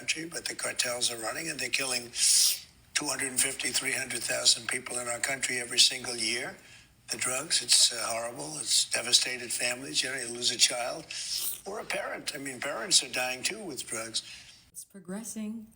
country, but the cartels are running and they're killing 250, 300,000 people in our country every single year. The drugs, it's horrible. It's devastated families. You know, you lose a child or a parent. I mean, parents are dying too with drugs. It's progressing.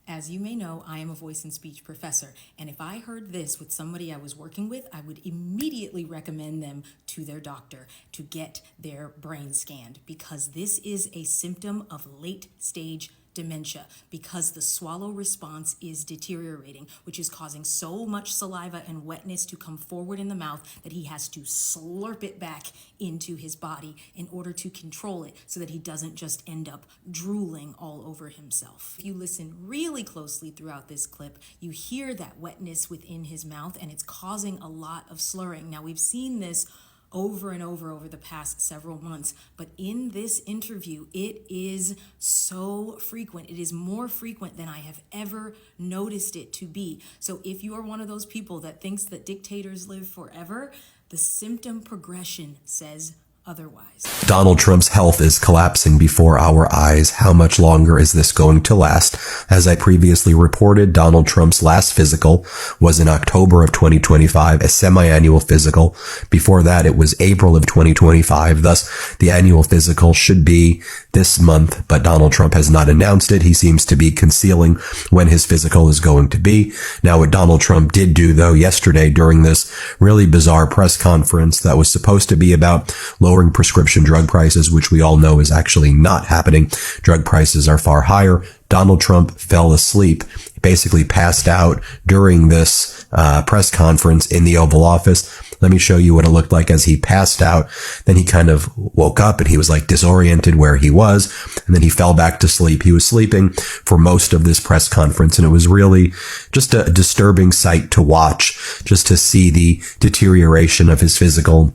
As you may know, I am a voice and speech professor, and if I heard this with somebody I was working with, I would immediately recommend them to their doctor to get their brain scanned, because this is a symptom of late stage dementia, because the swallow response is deteriorating, which is causing so much saliva and wetness to come forward in the mouth that he has to slurp it back into his body in order to control it so that he doesn't just end up drooling all over himself. If you listen really closely throughout this clip, you hear that wetness within his mouth, and it's causing a lot of slurring. Now, we've seen this over and over the past several months, but in this interview, it is so frequent. It is more frequent than I have ever noticed it to be. So if you are one of those people that thinks that dictators live forever, the symptom progression says otherwise. Donald Trump's health is collapsing before our eyes. How much longer is this going to last? As I previously reported, Donald Trump's last physical was in October of 2025, a semi-annual physical. Before that, it was April of 2025. Thus, the annual physical should be this month, but Donald Trump has not announced it. He seems to be concealing when his physical is going to be. Now, what Donald Trump did do, though, yesterday during this really bizarre press conference that was supposed to be about lowering prescription drug prices, which we all know is actually not happening. Drug prices are far higher. Donald Trump fell asleep, basically passed out during this press conference in the Oval Office. Let me show you what it looked like as he passed out. Then he kind of woke up and he was like disoriented where he was. And then he fell back to sleep. He was sleeping for most of this press conference. And it was really just a disturbing sight to watch, just to see the deterioration of his physical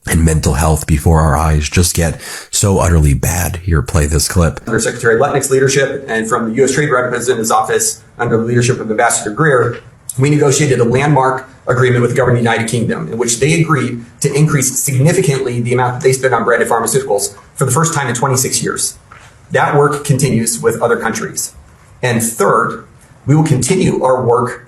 and mental health before our eyes just get so utterly bad. Here, play this clip. Under Secretary Lutnick's leadership and from the U.S. Trade Representative's office under the leadership of Ambassador Greer, we negotiated a landmark agreement with the government of the United Kingdom in which they agreed to increase significantly the amount that they spend on branded pharmaceuticals for the first time in 26 years. That work continues with other countries. And third, we will continue our work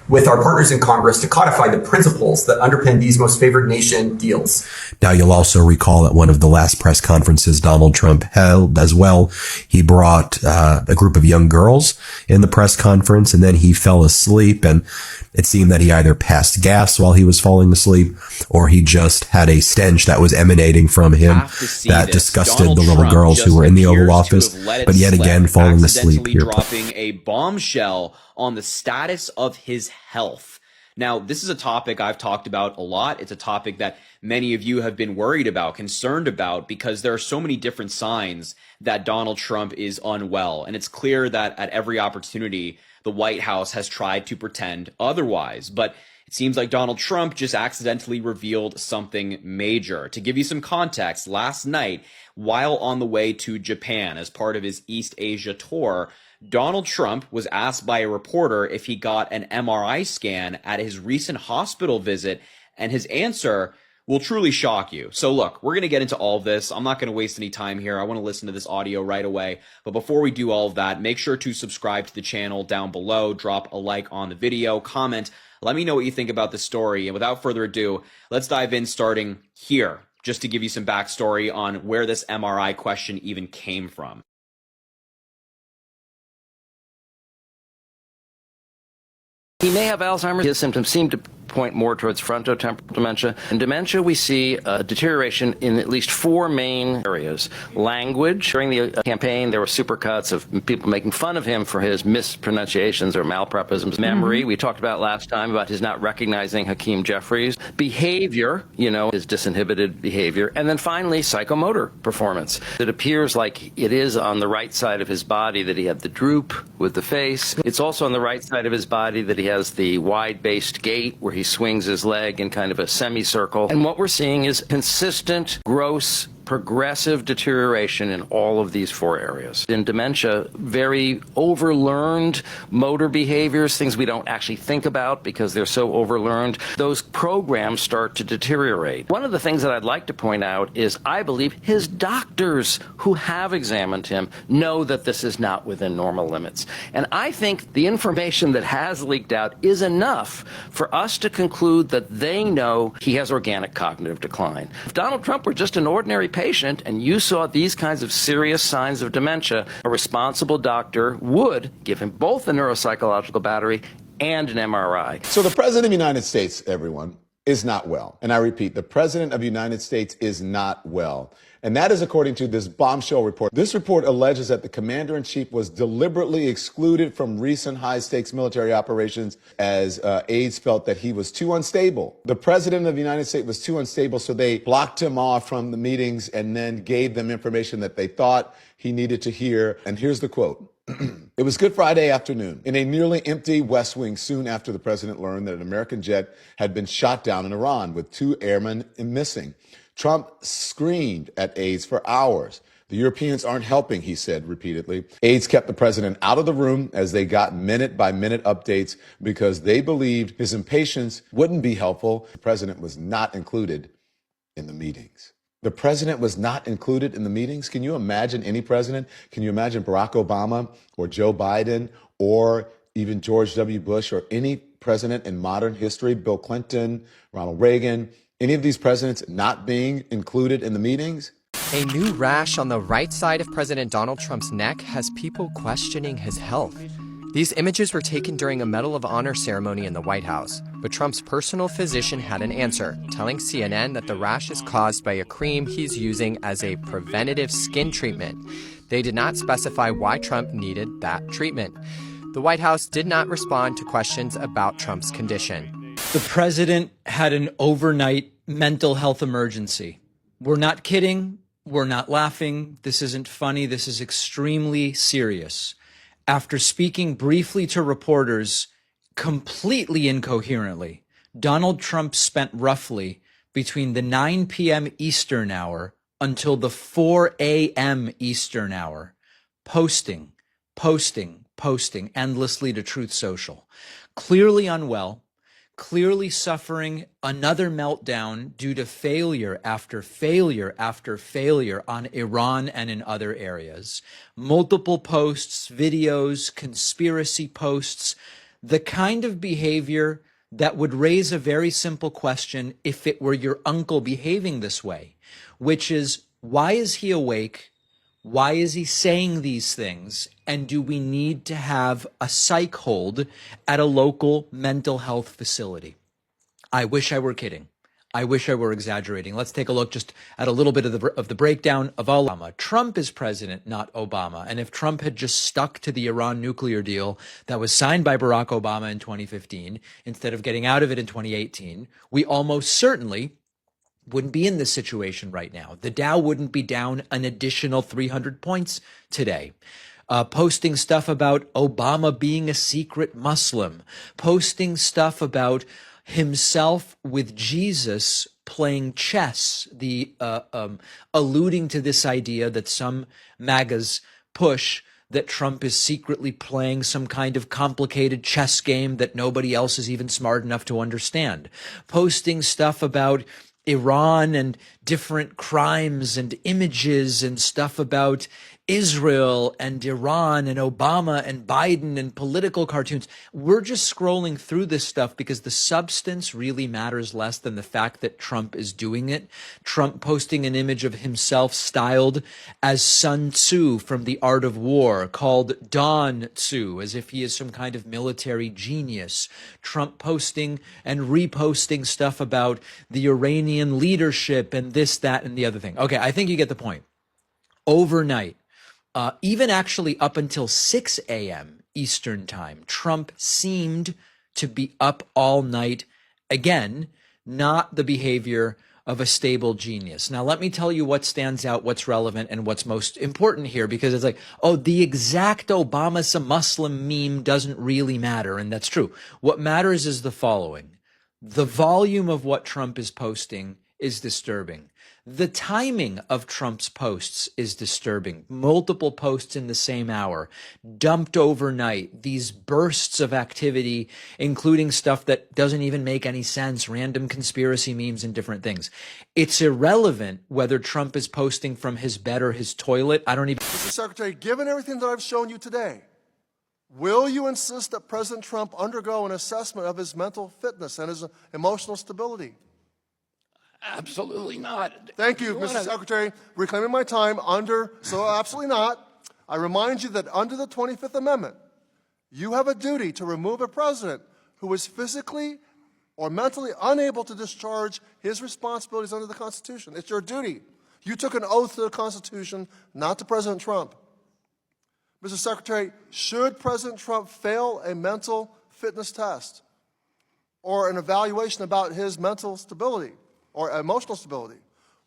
with our partners in Congress to codify the principles that underpin these most favored nation deals. Now, you'll also recall at one of the last press conferences Donald Trump held as well, he brought a group of young girls in the press conference, and then he fell asleep, and it seemed that he either passed gas while he was falling asleep, or he just had a stench that was emanating from him that disgusted the little girls who were in the Oval Office, but yet again falling asleep. Here, dropping a bombshell on the status of his health. Now, this is a topic I've talked about a lot. It's a topic that many of you have been worried about, concerned about, because there are so many different signs that Donald Trump is unwell. And it's clear that at every opportunity, the White House has tried to pretend otherwise. But it seems like Donald Trump just accidentally revealed something major. To give you some context, last night, while on the way to Japan as part of his East Asia tour, Donald Trump was asked by a reporter if he got an MRI scan at his recent hospital visit, and his answer will truly shock you. So look, we're going to get into all of this. I'm not going to waste any time here. I want to listen to this audio right away. But before we do all of that, make sure to subscribe to the channel down below, drop a like on the video, comment, let me know what you think about the story. And without further ado, let's dive in starting here, just to give you some backstory on where this MRI question even came from. He may have Alzheimer's. His symptoms seem to point more towards frontotemporal dementia. In dementia, we see a deterioration in at least four main areas. Language. During the campaign, there were supercuts of people making fun of him for his mispronunciations or malprepisms. Memory, we talked about last time about his not recognizing Hakeem Jeffries. Behavior, his disinhibited behavior. And then finally, psychomotor performance. It appears like it is on the right side of his body that he had the droop with the face. It's also on the right side of his body that he has the wide-based gait where he swings his leg in kind of a semicircle. And what we're seeing is consistent, gross progressive deterioration in all of these four areas. In dementia, very overlearned motor behaviors, things we don't actually think about because they're so overlearned, those programs start to deteriorate. One of the things that I'd like to point out is I believe his doctors who have examined him know that this is not within normal limits. And I think the information that has leaked out is enough for us to conclude that they know he has organic cognitive decline. If Donald Trump were just an ordinary patient and you saw these kinds of serious signs of dementia, a responsible doctor would give him both a neuropsychological battery and an MRI. So the President of the United States, everyone, is not well. And I repeat, the President of the United States is not well. And that is according to this bombshell report. This report alleges that the commander-in-chief was deliberately excluded from recent high-stakes military operations as aides felt that he was too unstable. The President of the United States was too unstable, so they blocked him off from the meetings and then gave them information that they thought he needed to hear. And here's the quote. It was Good Friday afternoon in a nearly empty West Wing soon after the president learned that an American jet had been shot down in Iran with 2 airmen missing. Trump screamed at aides for hours. The Europeans aren't helping, he said repeatedly. Aides kept the president out of the room as they got minute-by-minute updates because they believed his impatience wouldn't be helpful. The president was not included in the meetings. The president was not included in the meetings? Can you imagine any president? Can you imagine Barack Obama or Joe Biden or even George W. Bush or any president in modern history, Bill Clinton, Ronald Reagan, any of these presidents not being included in the meetings? A new rash on the right side of President Donald Trump's neck has people questioning his health. These images were taken during a Medal of Honor ceremony in the White House, but Trump's personal physician had an answer, telling CNN that the rash is caused by a cream he's using as a preventative skin treatment. They did not specify why Trump needed that treatment. The White House did not respond to questions about Trump's condition. The president had an overnight mental health emergency. We're not kidding. We're not laughing. This isn't funny. This is extremely serious. After speaking briefly to reporters completely incoherently, Donald Trump spent roughly between the 9 p.m. Eastern hour until the 4 a.m. Eastern hour posting endlessly to Truth Social. Clearly unwell, clearly suffering another meltdown due to failure after failure after failure on Iran and in other areas. Multiple posts, videos, conspiracy posts, the kind of behavior that would raise a very simple question if it were your uncle behaving this way, which is, why is he awake? Why is he saying these things? And do we need to have a psych hold at a local mental health facility? I wish I were kidding. I wish I were exaggerating. Let's take a look just at a little bit of the breakdown of Obama. Trump is president, not Obama. And if Trump had just stuck to the Iran nuclear deal that was signed by Barack Obama in 2015, instead of getting out of it in 2018, we almost certainly wouldn't be in this situation right now. The Dow wouldn't be down an additional 300 points today. Posting stuff about Obama being a secret Muslim, posting stuff about himself with Jesus playing chess, alluding to this idea that some MAGAs push that Trump is secretly playing some kind of complicated chess game that nobody else is even smart enough to understand. Posting stuff about Iran and different crimes and images and stuff about Israel and Iran and Obama and Biden and political cartoons. We're just scrolling through this stuff because the substance really matters less than the fact that Trump is doing it. Trump posting an image of himself styled as Sun Tzu from The Art of War, called Don Tzu, as if he is some kind of military genius. Trump posting and reposting stuff about the Iranian leadership and this, that, and the other thing. Okay, I think you get the point. Overnight, even actually up until 6 a.m. Eastern time, Trump seemed to be up all night. Again, not the behavior of a stable genius. Now, let me tell you what stands out, what's relevant, and what's most important here, because it's like, oh, the exact Obama's a Muslim meme doesn't really matter, and that's true. What matters is the following. The volume of what Trump is posting is disturbing. The timing of Trump's posts is disturbing. Multiple posts in the same hour, dumped overnight, these bursts of activity, including stuff that doesn't even make any sense, random conspiracy memes and different things. It's irrelevant whether Trump is posting from his bed or his toilet. I don't even... Mr. Secretary, given everything that I've shown you today, will you insist that President Trump undergo an assessment of his mental fitness and his emotional stability? Absolutely not. Thank you, Mr. Secretary. Reclaiming my time so absolutely not. I remind you that under the 25th Amendment, you have a duty to remove a president who is physically or mentally unable to discharge his responsibilities under the Constitution. It's your duty. You took an oath to the Constitution, not to President Trump. Mr. Secretary, should President Trump fail a mental fitness test or an evaluation about his mental stability or emotional stability,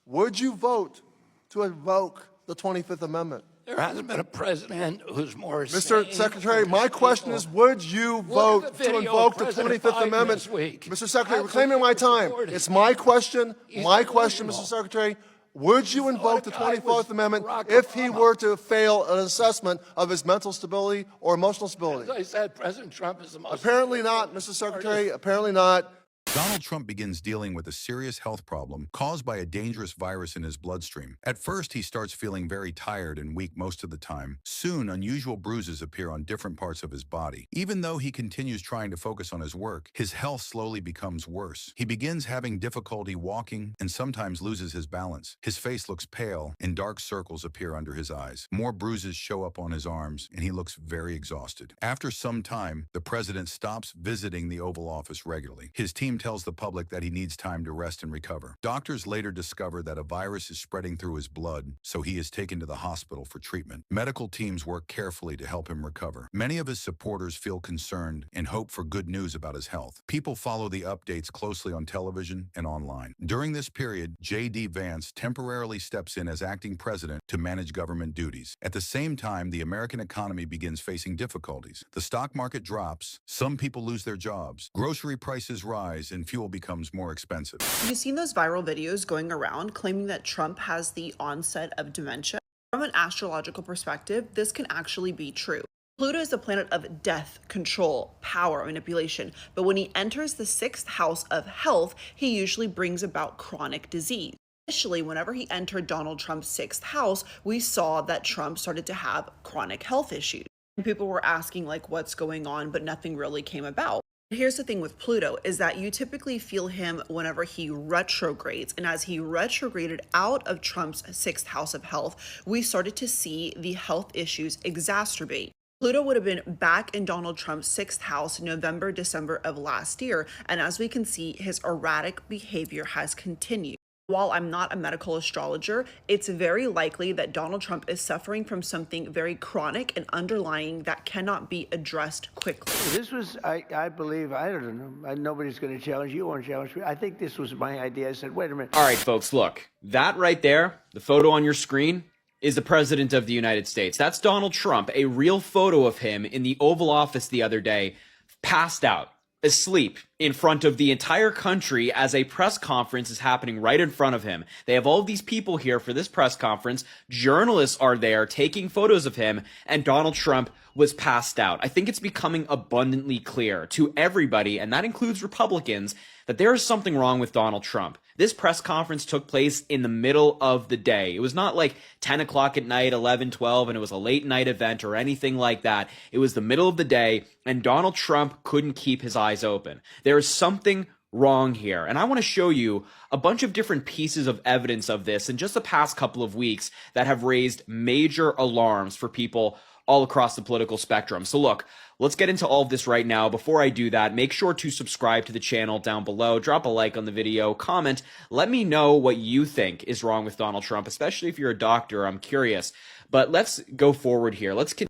would you vote to invoke the 25th Amendment? There hasn't been a president who's more Mr. Secretary, my question is, would you vote to invoke the 25th Amendment? Mr. Secretary, reclaiming my time. It's my question, Mr. Secretary. Would you invoke the 24th Amendment if he were to fail an assessment of his mental stability or emotional stability? As I said, President Trump is the most... Apparently not, Mr. Secretary. Apparently not. Donald Trump begins dealing with a serious health problem caused by a dangerous virus in his bloodstream. At first, he starts feeling very tired and weak most of the time. Soon, unusual bruises appear on different parts of his body. Even though he continues trying to focus on his work, his health slowly becomes worse. He begins having difficulty walking and sometimes loses his balance. His face looks pale and dark circles appear under his eyes. More bruises show up on his arms and he looks very exhausted. After some time, the president stops visiting the Oval Office regularly. His team tells the public that he needs time to rest and recover. Doctors later discover that a virus is spreading through his blood, so he is taken to the hospital for treatment. Medical teams work carefully to help him recover. Many of his supporters feel concerned and hope for good news about his health. People follow the updates closely on television and online. During this period, J.D. Vance temporarily steps in as acting president to manage government duties. At the same time, the American economy begins facing difficulties. The stock market drops, some people lose their jobs, grocery prices rise, and fuel becomes more expensive. You've seen those viral videos going around claiming that Trump has the onset of dementia. From an astrological perspective, this can actually be true. Pluto is the planet of death, control, power, manipulation, but when he enters the 6th house of health, he usually brings about chronic disease. Initially, whenever he entered Donald Trump's 6th house, we saw that Trump started to have chronic health issues. And people were asking like what's going on, but nothing really came about. Here's the thing with Pluto is that you typically feel him whenever he retrogrades. And as he retrograded out of Trump's 6th house of health, we started to see the health issues exacerbate. Pluto would have been back in Donald Trump's 6th house November, December of last year. And as we can see, his erratic behavior has continued. While I'm not a medical astrologer, it's very likely that Donald Trump is suffering from something very chronic and underlying that cannot be addressed quickly. This was, I believe, I don't know, nobody's going to challenge you or challenge me. I think this was my idea. I said, wait a minute. All right, folks, look, that right there, the photo on your screen, is the President of the United States. That's Donald Trump, a real photo of him in the Oval Office the other day, passed out, asleep in front of the entire country as a press conference is happening right in front of him. They have all these people here for this press conference. Journalists are there taking photos of him, and Donald Trump was passed out. I think it's becoming abundantly clear to everybody, and that includes Republicans, that there is something wrong with Donald Trump. This press conference took place in the middle of the day. It was not like 10 o'clock at night, 11, 12, and it was a late night event or anything like that. It was the middle of the day, and Donald Trump couldn't keep his eyes open. There is something wrong here. And I want to show you a bunch of different pieces of evidence of this in just the past couple of weeks that have raised major alarms for people all across the political spectrum. So look, let's get into all of this right now. Before I do that, make sure to subscribe to the channel down below, drop a like on the video, comment, let me know what you think is wrong with Donald Trump, especially if you're a doctor. I'm curious. But let's go forward here. Let's continue.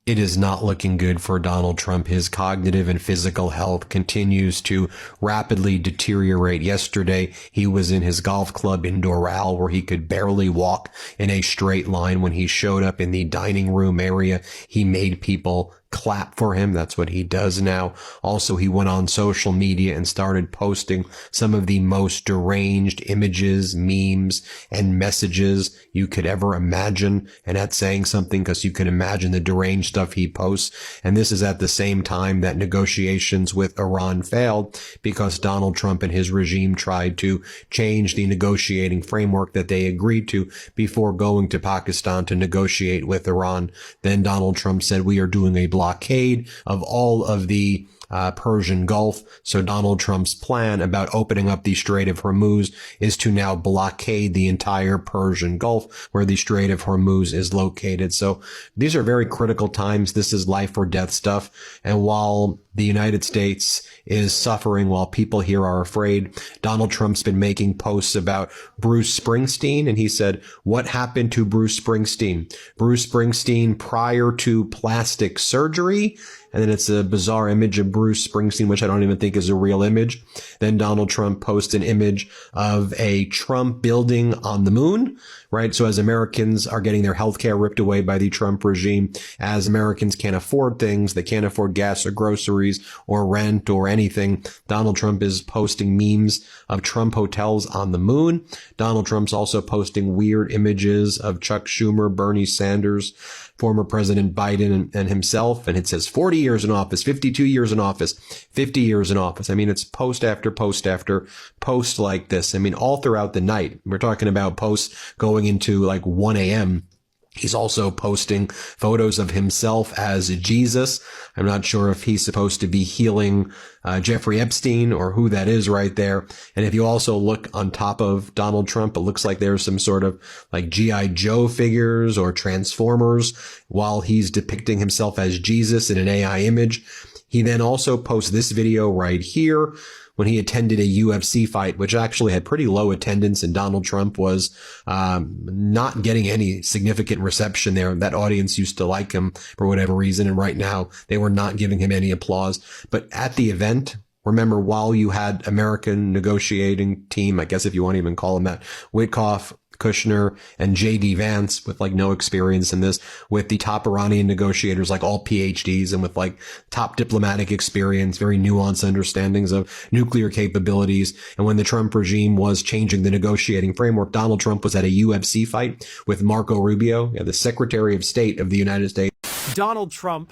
It is not looking good for Donald Trump. His cognitive and physical health continues to rapidly deteriorate. Yesterday, he was in his golf club in Doral where he could barely walk in a straight line. When he showed up in the dining room area, he made people clap for him. That's what he does now. Also, he went on social media and started posting some of the most deranged images, memes, and messages you could ever imagine. And that's saying something, because you can imagine the deranged stuff he posts. And this is at the same time that negotiations with Iran failed, because Donald Trump and his regime tried to change the negotiating framework that they agreed to before going to Pakistan to negotiate with Iran. Then Donald Trump said, we are doing a blockade of all of the Persian Gulf. So Donald Trump's plan about opening up the Strait of Hormuz is to now blockade the entire Persian Gulf, where the Strait of Hormuz is located. So these are very critical times. This is life or death stuff. And while the United States is suffering, while people here are afraid, Donald Trump's been making posts about Bruce Springsteen. And he said, what happened to Bruce Springsteen? Bruce Springsteen prior to plastic surgery. And then it's a bizarre image of Bruce Springsteen, which I don't even think is a real image. Then Donald Trump posts an image of a Trump building on the moon, right? So as Americans are getting their healthcare ripped away by the Trump regime, as Americans can't afford things, they can't afford gas or groceries or rent or anything, Donald Trump is posting memes of Trump hotels on the moon. Donald Trump's also posting weird images of Chuck Schumer, Bernie Sanders, former President Biden and himself. And it says 40 years in office, 52 years in office, 50 years in office. I mean, it's post after post after post like this. I mean, all throughout the night. We're talking about posts going into like 1 a.m. He's also posting photos of himself as Jesus. I'm not sure if he's supposed to be healing Jeffrey Epstein or who that is right there. And if you also look on top of Donald Trump, it looks like there's some sort of like G.I. Joe figures or Transformers while he's depicting himself as Jesus in an AI image. He then also posts this video right here when he attended a UFC fight, which actually had pretty low attendance, and Donald Trump was not getting any significant reception there. That audience used to like him for whatever reason, and right now they were not giving him any applause. But at the event, remember, while you had American negotiating team, I guess if you want to even call him that, Witkoff, Kushner, and J.D. Vance, with like no experience in this, with the top Iranian negotiators, like all PhDs, and with like top diplomatic experience, very nuanced understandings of nuclear capabilities. And when the Trump regime was changing the negotiating framework, Donald Trump was at a UFC fight with Marco Rubio, the Secretary of State of the United States. Donald Trump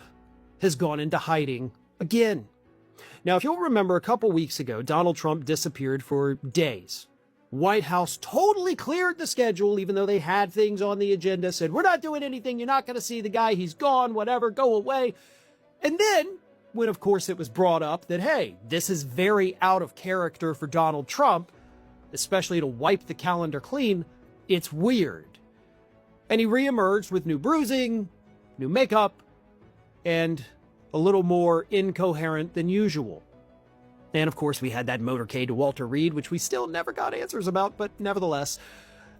has gone into hiding again. Now, if you'll remember, a couple weeks ago, Donald Trump disappeared for days. White House totally cleared the schedule, even though they had things on the agenda, said, we're not doing anything, you're not going to see the guy, he's gone, whatever, go away. And then, when of course it was brought up that, hey, this is very out of character for Donald Trump, especially to wipe the calendar clean, it's weird. And he reemerged with new bruising, new makeup, and a little more incoherent than usual. And of course, we had that motorcade to Walter Reed, which we still never got answers about, but nevertheless,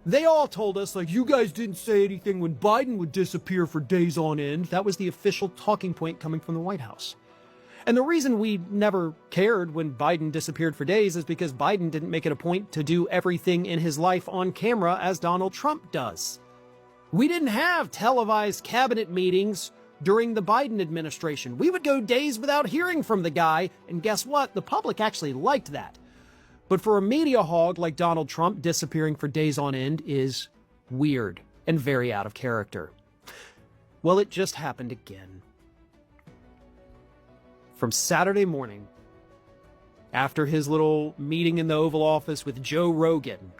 they all told us, like, you guys didn't say anything when Biden would disappear for days on end. That was the official talking point coming from the White House. And the reason we never cared when Biden disappeared for days is because Biden didn't make it a point to do everything in his life on camera as Donald Trump does. We didn't have televised cabinet meetings during the Biden administration. We would go days without hearing from the guy, and guess what? The public actually liked that. But for a media hog like Donald Trump, disappearing for days on end is weird and very out of character. Well, it just happened again. From Saturday morning, after his little meeting in the Oval Office with Joe Rogan,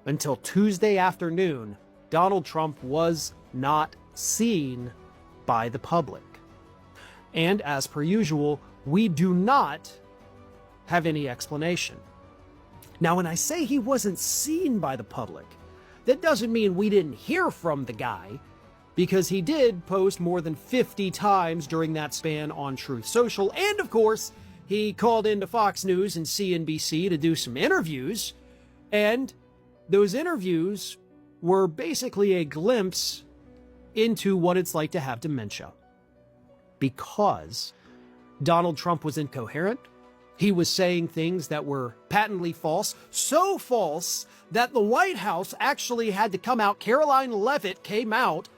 until Tuesday afternoon, Donald Trump was not seen by the public. And as per usual, we do not have any explanation. Now, when I say he wasn't seen by the public, that doesn't mean we didn't hear from the guy, because he did post more than 50 times during that span on Truth Social. And of course, he called into Fox News and CNBC to do some interviews. And those interviews were basically a glimpse into what it's like to have dementia. Because Donald Trump was incoherent. He was saying things that were patently false, so false that the White House actually had to come out. Caroline Leavitt came out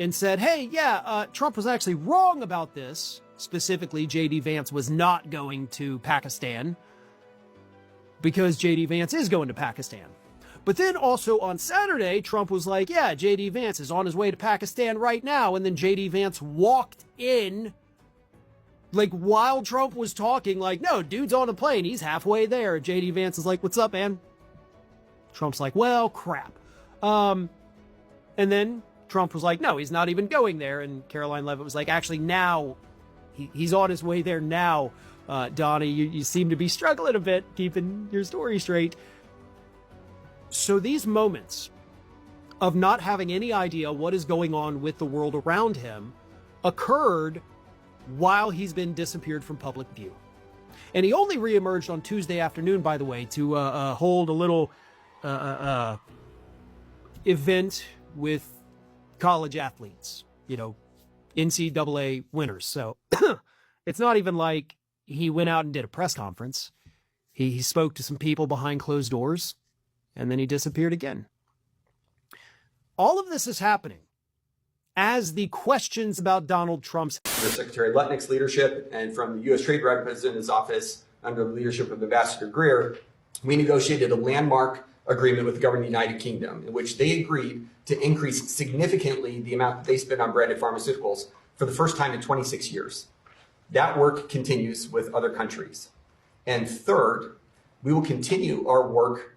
and said, hey, yeah, Trump was actually wrong about this. Specifically, J.D. Vance was not going to Pakistan because J.D. Vance is going to Pakistan. But then also on Saturday, Trump was like, yeah, J.D. Vance is on his way to Pakistan right now. And then J.D. Vance walked in, like, while Trump was talking, like, no, dude's on the plane. He's halfway there. J.D. Vance is like, what's up, man? Trump's like, well, crap. And then Trump was like, no, he's not even going there. And Caroline Leavitt was like, actually, now he's on his way there now. Donnie, you seem to be struggling a bit, keeping your story straight. So these moments of not having any idea what is going on with the world around him occurred while he's been disappeared from public view. And he only reemerged on Tuesday afternoon, by the way, to hold a little event with college athletes, NCAA winners. So it's not even like he went out and did a press conference. He spoke to some people behind closed doors, and then he disappeared again. All of this is happening as the questions about Donald Trump's... Under Secretary Lutnick's leadership and from the U.S. Trade Representative's office under the leadership of Ambassador Greer, we negotiated a landmark agreement with the government of the United Kingdom in which they agreed to increase significantly the amount that they spend on branded pharmaceuticals for the first time in 26 years. That work continues with other countries. And third, we will continue our work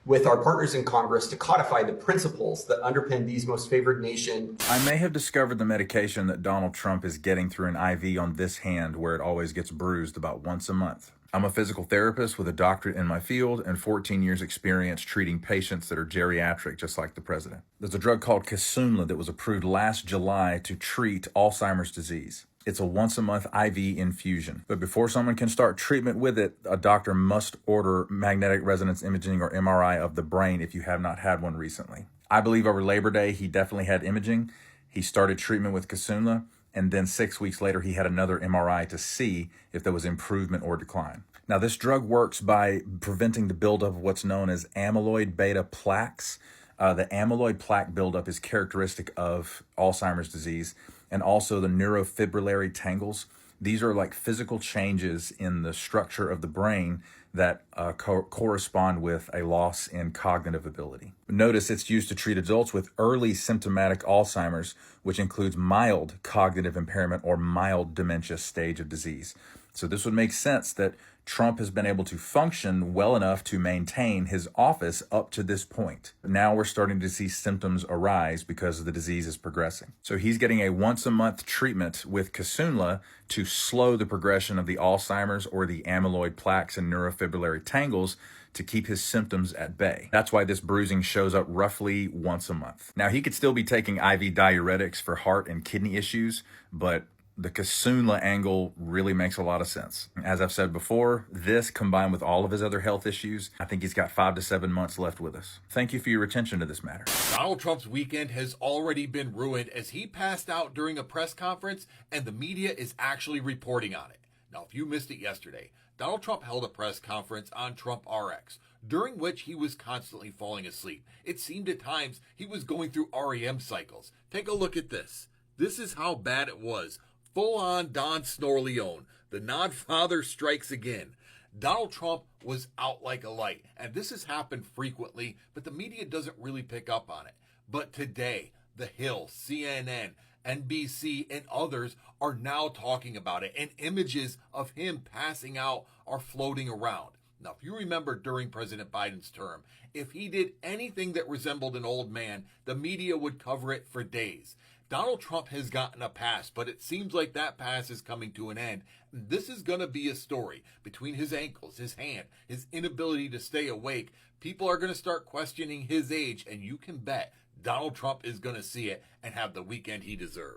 with our partners in Congress to codify the principles that underpin these most favored nation. I may have discovered the medication that Donald Trump is getting through an IV on this hand where it always gets bruised about once a month. I'm a physical therapist with a doctorate in my field and 14 years experience treating patients that are geriatric, just like the president. There's a drug called Kisunla that was approved last July to treat Alzheimer's disease. It's a once-a-month IV infusion. But before someone can start treatment with it, a doctor must order magnetic resonance imaging or MRI of the brain if you have not had one recently. I believe over Labor Day, he definitely had imaging. He started treatment with Kisunla, and then 6 weeks later, he had another MRI to see if there was improvement or decline. Now, this drug works by preventing the buildup of what's known as amyloid beta plaques. The amyloid plaque buildup is characteristic of Alzheimer's disease, and also the neurofibrillary tangles. These are like physical changes in the structure of the brain that correspond with a loss in cognitive ability. Notice it's used to treat adults with early symptomatic Alzheimer's, which includes mild cognitive impairment or mild dementia stage of disease. So this would make sense that Trump has been able to function well enough to maintain his office up to this point. Now we're starting to see symptoms arise because the disease is progressing. So he's getting a once-a-month treatment with Kisunla to slow the progression of the Alzheimer's or the amyloid plaques and neurofibrillary tangles to keep his symptoms at bay. That's why this bruising shows up roughly once a month. Now, he could still be taking IV diuretics for heart and kidney issues, but the Kisunla angle really makes a lot of sense. As I've said before, this combined with all of his other health issues, I think he's got 5 to 7 months left with us. Thank you for your attention to this matter. Donald Trump's weekend has already been ruined as he passed out during a press conference and the media is actually reporting on it. Now, if you missed it yesterday, Donald Trump held a press conference on Trump RX, during which he was constantly falling asleep. It seemed at times he was going through REM cycles. Take a look at this. This is how bad it was. Full-on Don Snorleone. The Nodfather strikes again. Donald Trump was out like a light, and this has happened frequently, but the media doesn't really pick up on it. But today, The Hill, CNN, NBC, and others are now talking about it, and images of him passing out are floating around. Now, if you remember during President Biden's term, if he did anything that resembled an old man, the media would cover it for days. Donald Trump has gotten a pass, but it seems like that pass is coming to an end. This is going to be a story between his ankles, his hand, his inability to stay awake. People are going to start questioning his age, and you can bet Donald Trump is going to see it and have the weekend he deserves.